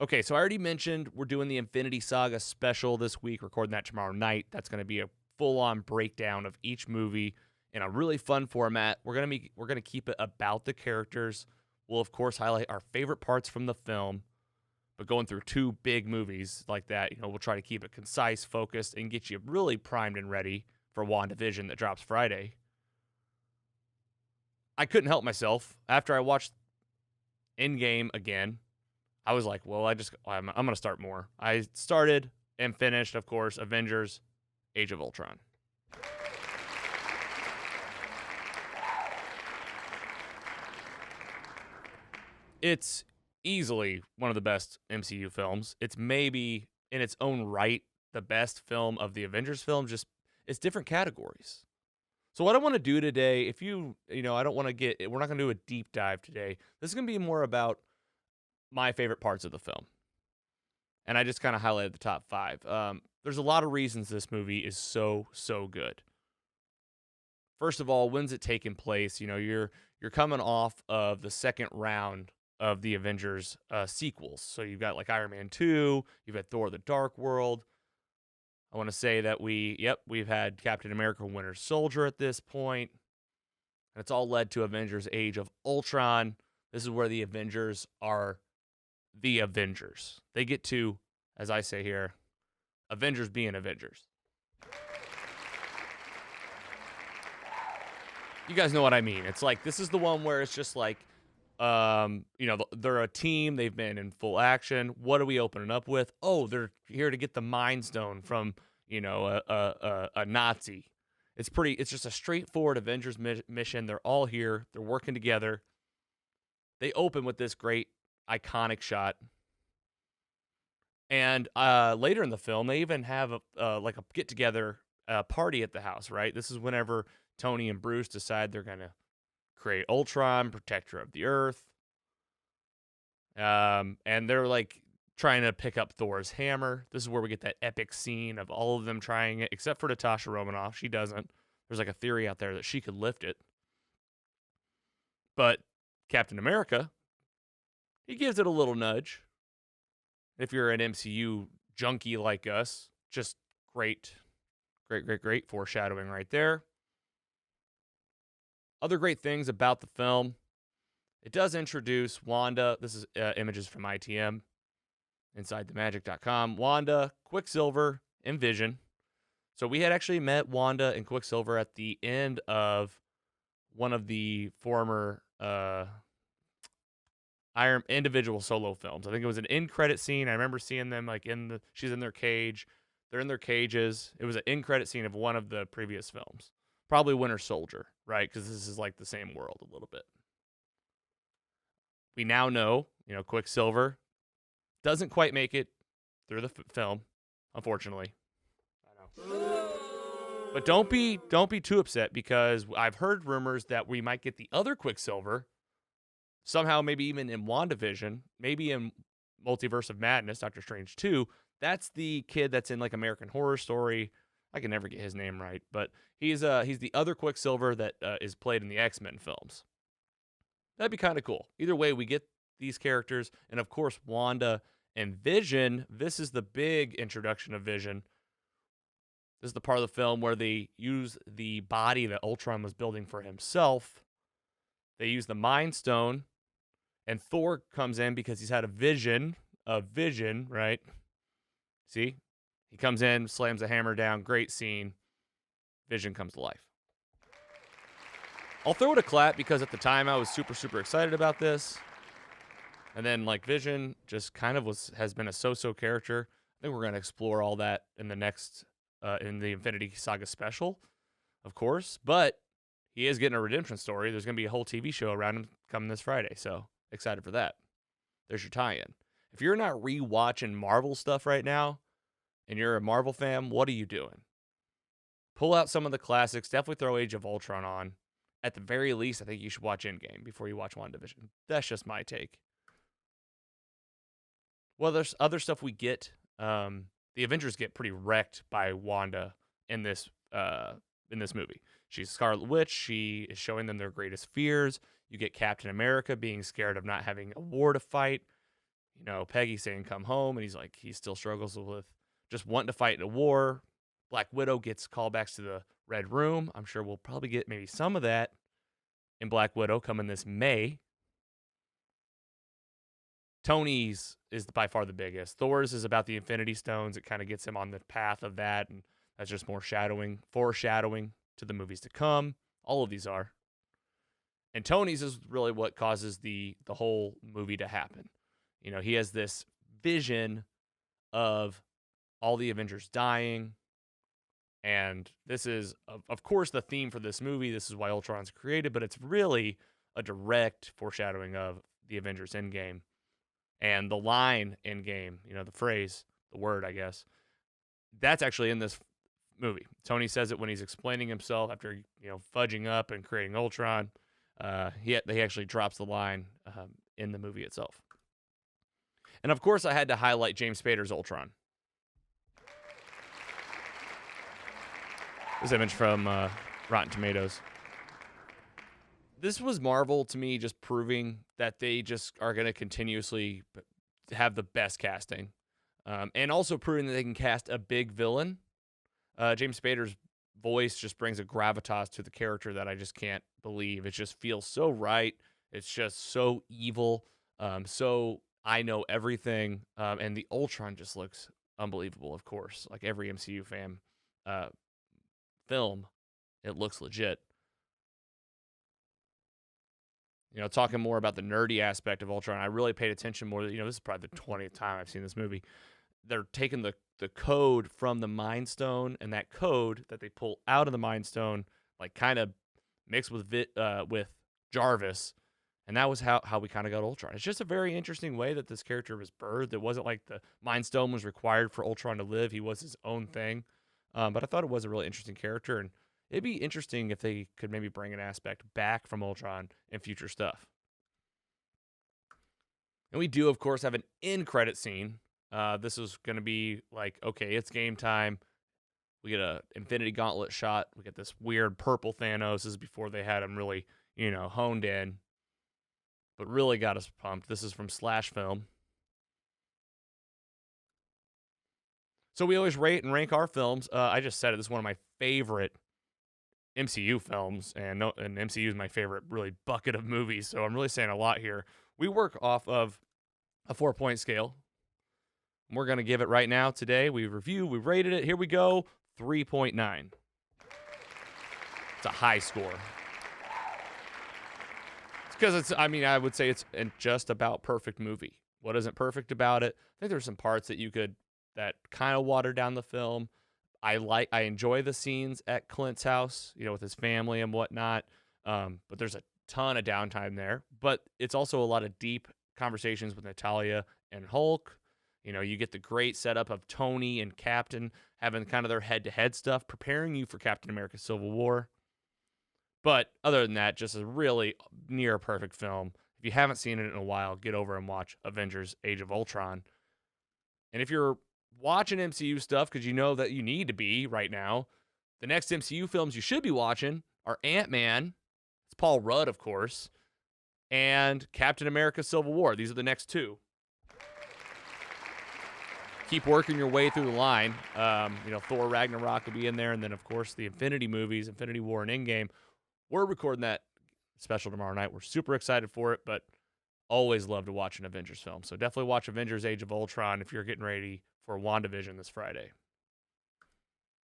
Okay, so I already mentioned we're doing the Infinity Saga special this week, recording that tomorrow night. That's going to be a full-on breakdown of each movie in a really fun format. We're gonna keep it about the characters. We'll of course highlight our favorite parts from the film, but going through two big movies like that, we'll try to keep it concise, focused, and get you really primed and ready for WandaVision that drops Friday. I couldn't help myself after I watched Endgame again. I was like, well, I'm going to start more. I started and finished, of course, Avengers Age of Ultron. It's easily one of the best MCU films. It's maybe in its own right the best film of the Avengers film, just it's different categories. So what I want to do today, if I don't want to we're not going to do a deep dive today. This is going to be more about my favorite parts of the film. And I just kind of highlighted the top 5. There's a lot of reasons this movie is so good. First of all, when's it taking place? You're coming off of the second round of the Avengers sequels. So you've got like Iron Man 2, you've had Thor: The Dark World. I want to say that we've had Captain America: Winter Soldier at this point. And it's all led to Avengers Age of Ultron. This is where the Avengers are the Avengers. They get to, as I say here, Avengers being Avengers. You guys know what I mean. It's like, this is the one where it's just like, they're a team. They've been in full action. What are we opening up with? Oh, they're here to get the Mind Stone from, a Nazi. It's just a straightforward Avengers mission. They're all here. They're working together. They open with this great iconic shot. And later in the film, they even have a get-together party at the house, right? This is whenever Tony and Bruce decide they're going to create Ultron, protector of the Earth. And they're like trying to pick up Thor's hammer. This is where we get that epic scene of all of them trying it, except for Natasha Romanoff. She doesn't. There's like a theory out there that she could lift it. But Captain America, he gives it a little nudge. If you're an MCU junkie like us, just great foreshadowing right there. Other great things about the film, it does introduce Wanda. This is images from ITM, InsideTheMagic.com. Wanda, Quicksilver, and Vision. So we had actually met Wanda and Quicksilver at the end of one of the former Iron individual solo films. I think it was an end credit scene. I remember seeing them like she's in their cage. They're in their cages. It was an end credit scene of one of the previous films. Probably Winter Soldier, right? Because this is like the same world a little bit. We now know, Quicksilver doesn't quite make it through the film, unfortunately. I know. But don't be too upset, because I've heard rumors that we might get the other Quicksilver somehow, maybe even in WandaVision, maybe in Multiverse of Madness, Doctor Strange 2. That's the kid that's in like American Horror Story. I can never get his name right, but he's the other Quicksilver that is played in the X-Men films. That'd be kind of cool. Either way, we get these characters, and of course, Wanda and Vision. This is the big introduction of Vision. This is the part of the film where they use the body that Ultron was building for himself. They use the Mind Stone, and Thor comes in because he's had a vision, right? See? He comes in, slams the hammer down, great scene. Vision comes to life. I'll throw it a clap because at the time I was super excited about this. And then like Vision just kind of has been a so-so character. I think we're going to explore all that in the next in the Infinity Saga special, of course, but he is getting a redemption story. There's going to be a whole TV show around him coming this Friday, so excited for that. There's your tie-in. If you're not rewatching Marvel stuff right now, and you're a Marvel fan, what are you doing? Pull out some of the classics. Definitely throw Age of Ultron on. At the very least, I think you should watch Endgame before you watch WandaVision. That's just my take. Well, there's other stuff we get. The Avengers get pretty wrecked by Wanda in this movie. She's Scarlet Witch. She is showing them their greatest fears. You get Captain America being scared of not having a war to fight. Peggy saying come home, and he's like, he still struggles with just wanting to fight in a war. Black Widow gets callbacks to the Red Room. I'm sure we'll probably get maybe some of that in Black Widow coming this May. Tony's is by far the biggest. Thor's is about the Infinity Stones. It kind of gets him on the path of that, and that's just more foreshadowing to the movies to come. All of these are. And Tony's is really what causes the whole movie to happen. He has this vision of all the Avengers dying, and this is, of course, the theme for this movie. This is why Ultron's created, but it's really a direct foreshadowing of the Avengers Endgame. And the line Endgame, the phrase, the word, I guess, that's actually in this movie. Tony says it when he's explaining himself after, fudging up and creating Ultron. He actually drops the line in the movie itself. And, of course, I had to highlight James Spader's Ultron. This image from Rotten Tomatoes. This was Marvel, to me, just proving that they just are going to continuously have the best casting. And also proving that they can cast a big villain. James Spader's voice just brings a gravitas to the character that I just can't believe. It just feels so right. It's just so evil. So I know everything. And the Ultron just looks unbelievable, of course. Like every MCU fan film, it looks legit. Talking more about the nerdy aspect of Ultron, I really paid attention more. This is probably the 20th time I've seen this movie. They're taking the code from the Mind Stone, and that code that they pull out of the Mind Stone, like kind of mixed with Jarvis, and that was how we kind of got Ultron. It's just a very interesting way that this character was birthed. It wasn't like the Mind Stone was required for Ultron to live. He was his own thing. But I thought it was a really interesting character, and it'd be interesting if they could maybe bring an aspect back from Ultron in future stuff. And we do, of course, have an end-credit scene. This is going to be like, okay, it's game time. We get a Infinity Gauntlet shot. We get this weird purple Thanos. This is before they had him really, honed in. But really got us pumped. This is from Slash Film. So we always rate and rank our films. I just said it. This is one of my favorite MCU films, and MCU is my favorite really bucket of movies, so I'm really saying a lot here. We work off of a 4-point scale. And we're going to give it right now today. We rated it. Here we go, 3.9. It's a high score. It's because I would say it's just about perfect movie. What isn't perfect about it? I think there's some parts that kind of water down the film. I enjoy the scenes at Clint's house, with his family and whatnot. But there's a ton of downtime there. But it's also a lot of deep conversations with Natalya and Hulk. You get the great setup of Tony and Captain having kind of their head-to-head stuff, preparing you for Captain America Civil War. But other than that, just a really near perfect film. If you haven't seen it in a while, get over and watch Avengers Age of Ultron. And if you're watching MCU stuff because you know that you need to be right now, the next MCU films you should be watching are Ant-Man, it's Paul Rudd, of course, and Captain America Civil War. These are the next two. Keep working your way through the line. Thor Ragnarok will be in there, and then, of course, the Infinity movies, Infinity War and Endgame. We're recording that special tomorrow night. We're super excited for it, but always love to watch an Avengers film. So definitely watch Avengers Age of Ultron if you're getting ready for WandaVision this Friday.